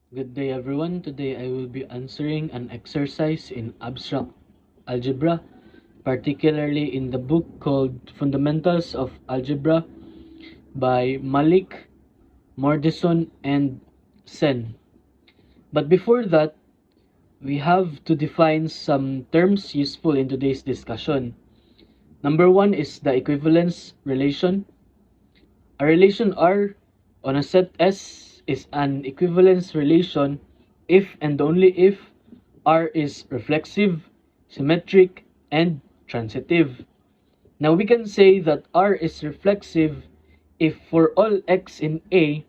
Good day everyone. Today I will be answering an exercise in abstract algebra, particularly in the book called Fundamentals of Algebra by Malik, Mordison, and Sen. But before that, we have to define some terms useful in today's discussion. Number one is the equivalence relation. A relation R on a set S is an equivalence relation if and only if R is reflexive, symmetric, and transitive. Now we can say that R is reflexive if for all x in A,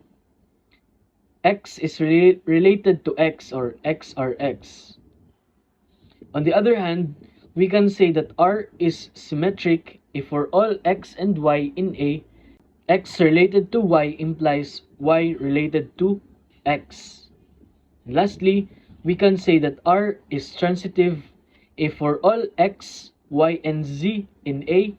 x is related to x or x are x. On the other hand, we can say that R is symmetric if for all x and y in A, x related to y implies y related to x. And lastly, we can say that R is transitive if for all x, y, and z in A,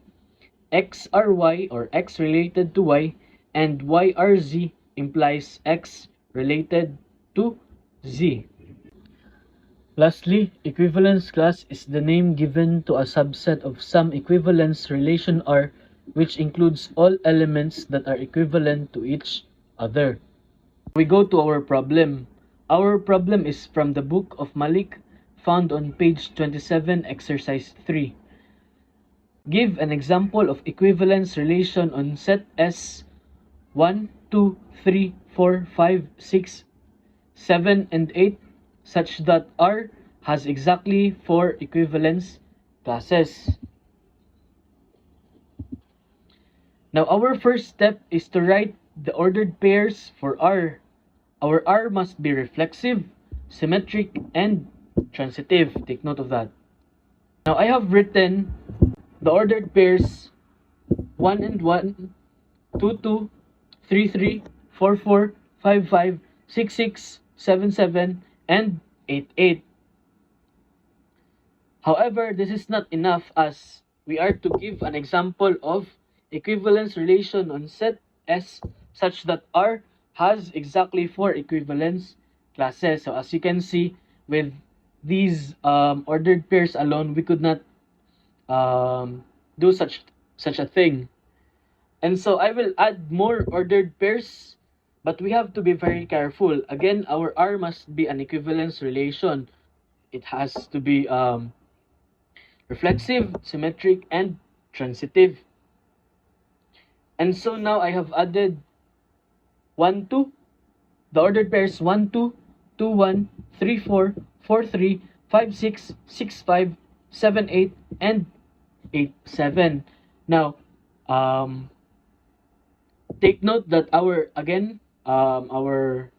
x are y or x related to y and y are z implies x related to z. Lastly, equivalence class is the name given to a subset of some equivalence relation R which includes all elements that are equivalent to each other. We go to our problem. Our problem is from the book of Malik, found on page 27, exercise 3. Give an example of equivalence relation on set S 1, 2, 3, 4, 5, 6, 7, and 8 such that R has exactly 4 equivalence classes. Now our first step is to write the ordered pairs for R. Our R must be reflexive, symmetric, and transitive. Take note of that. Now I have written the ordered pairs 1 and 1, 2, 2, 3, 3, 4, 4, 5, 5, 6, 6, 7, 7, and 8, 8. However, this is not enough as we are to give an example of equivalence relation on set S such that R has exactly 4 equivalence classes. So as you can see, with these ordered pairs alone, we could not do such a thing. And so I will add more ordered pairs, but we have to be very careful. Again, our R must be an equivalence relation. It has to be reflexive, symmetric, and transitive. And so now I have added 1, 2, the ordered pairs 1, 2, 2, 1, 3, 4, 4, 3, 5, 6, 6, 5, 7, 8, and 8, 7. Now, take note that our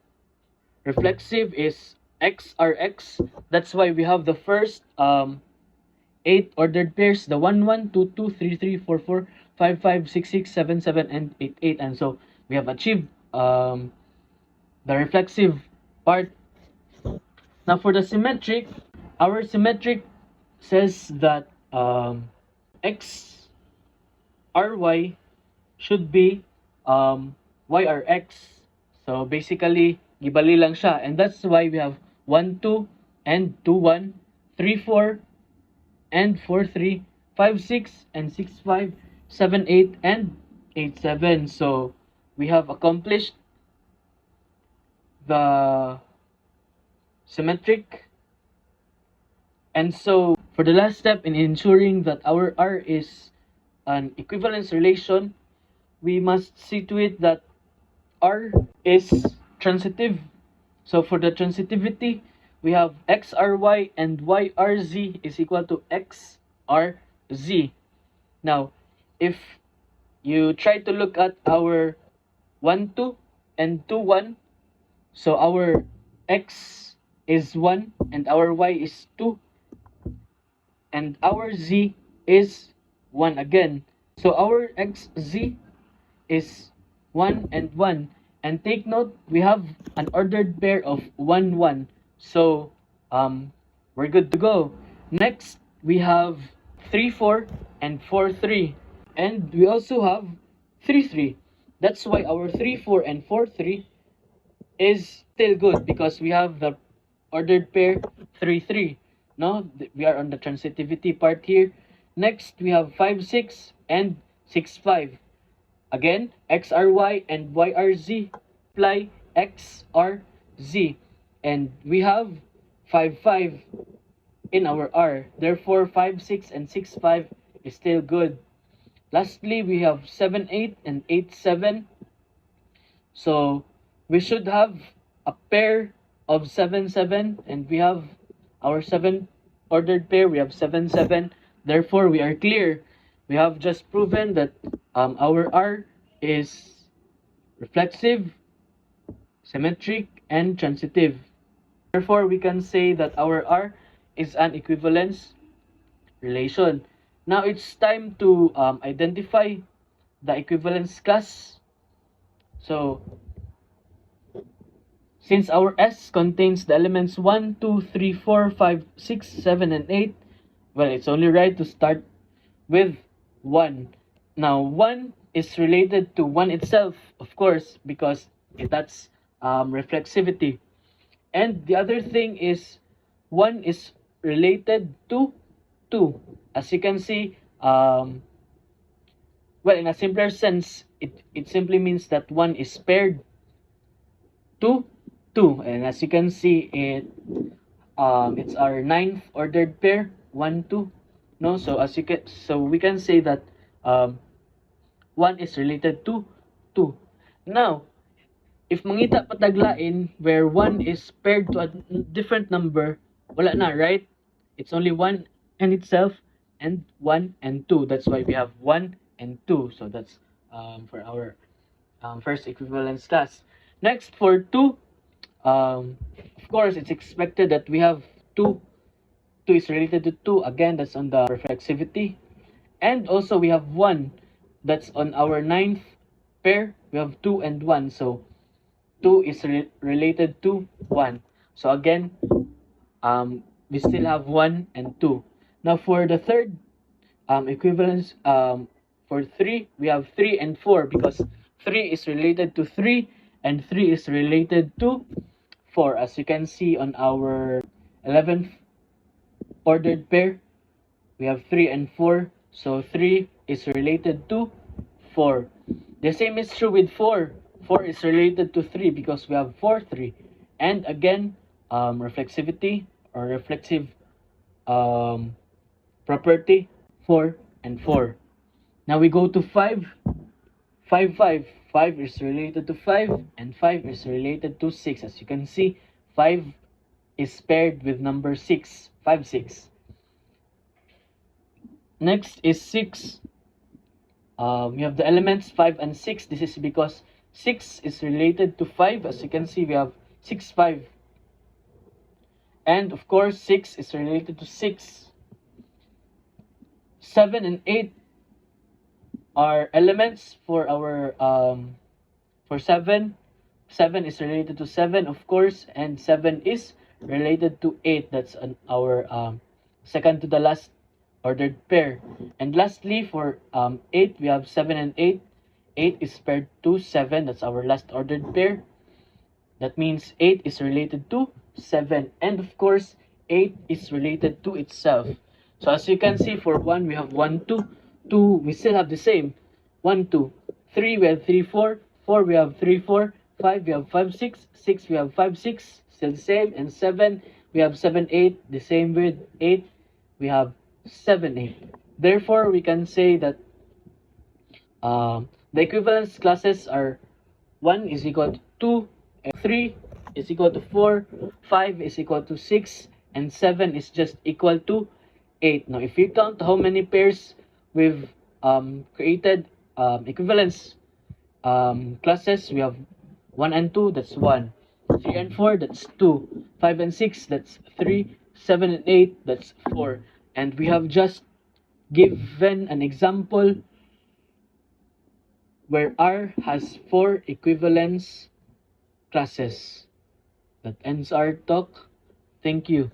reflexive is x r x. That's why we have the first 8 ordered pairs, the 1, 1, 2, 2, 3, 3, 4, 4, 5, 5, 6, 6, 7, 7, and 8, 8. And so we have achieved the reflexive part. Now for the symmetric, our symmetric says that x ry should be yrx. So basically, gibali lang siya. And that's why we have 1, 2, and 2, 1, 3, 4, and 4, 3, 5, 6, and 6, 5, 7, 8, and 8, 7. So we have accomplished the symmetric. And so for the last step in ensuring that our R is an equivalence relation, we see to it that R is transitive. So for the transitivity, we have xry and yrz is equal to xrz. Now, if you try to look at our 1, 2 and 2, 1, so our x is 1 and our y is 2 and our z is 1 again. So our xz is 1 and 1. And take note, we have an ordered pair of 1, 1. So we're good to go. Next, we have 3, 4 and 4, 3. And we also have 3, 3. That's why our 3, 4 and 4, 3 is still good because we have the ordered pair 3 3. No, we are on the transitivity part here. Next, we have 5 6 and 6 5. Again, XRY and YRZ apply XRZ. And we have 5 5 in our R. Therefore, 5 6 and 6 5 is still good. Lastly, we have 7 8 and 8 7. So we should have a pair of 7 7, and we have our 7 ordered pair. We have 7 7. Therefore, we are clear. We have just proven that our R is reflexive, symmetric, and transitive. Therefore, we can say that our R is an equivalence relation. Now it's time to identify the equivalence class. So, since our S contains the elements 1, 2, 3, 4, 5, 6, 7, and 8, well, it's only right to start with 1. Now, 1 is related to 1 itself, of course, because that's reflexivity. And the other thing is 1 is related to 2. As you can see, well, in a simpler sense, it simply means that 1 is paired to 2. And as you can see, it's our 9th ordered pair, 1 2. No, so we can say that 1 is related to 2. Now, if mangita pataglain where 1 is paired to a different number, wala na, right? It's only 1 and itself, and 1 and 2. That's why we have 1 and 2. So that's for our first equivalence class. Next, for 2, of course, it's expected that we have 2. 2 is related to 2. Again, that's on the reflexivity. And also, we have 1. That's on our 9th pair. We have 2 and 1. So, 2 is related to 1. So, again, we still have 1 and 2. Now, for the third equivalence, for 3, we have 3 and 4 because 3 is related to 3 and 3 is related to 4. As you can see on our 11th ordered pair, we have 3 and 4. So 3 is related to 4. The same is true with 4. 4 is related to 3 because we have 4 3. And again, reflexivity or reflexive property, 4 and 4. Now we go to 5. 5 5. 5 is related to 5 and 5 is related to 6. As you can see, 5 is paired with number 6. 5 6. Next is 6. We have the elements 5 and 6. This is because 6 is related to 5. As you can see, we have 6 5. And of course, 6 is related to 6. 7 and 8 are elements for our for 7. 7 is related to 7, of course, and 7 is related to 8. That's our second to the last ordered pair. And lastly, for 8, we have 7 and 8. 8 is paired to 7. That's our last ordered pair. That means 8 is related to 7. And of course, 8 is related to itself. So as you can see, for 1, we have 1 2. 2, we still have the same. 1 2. 3, we have 3 4. 4, we have 3 4. 5, we have 5 6. 6, we have 5 6. Still the same. And 7, we have 7 8. The same with 8, we have 7 8. Therefore, we can say that the equivalence classes are 1 is equal to 2, 3 is equal to 4, 5 is equal to 6, and 7 is just equal to 8. Now, if you count how many pairs we've created equivalence classes, we have 1 and 2, that's 1. 3 and 4, that's 2. 5 and 6, that's 3. 7 and 8, that's 4. And we have just given an example where R has 4 equivalence classes. That ends our talk. Thank you.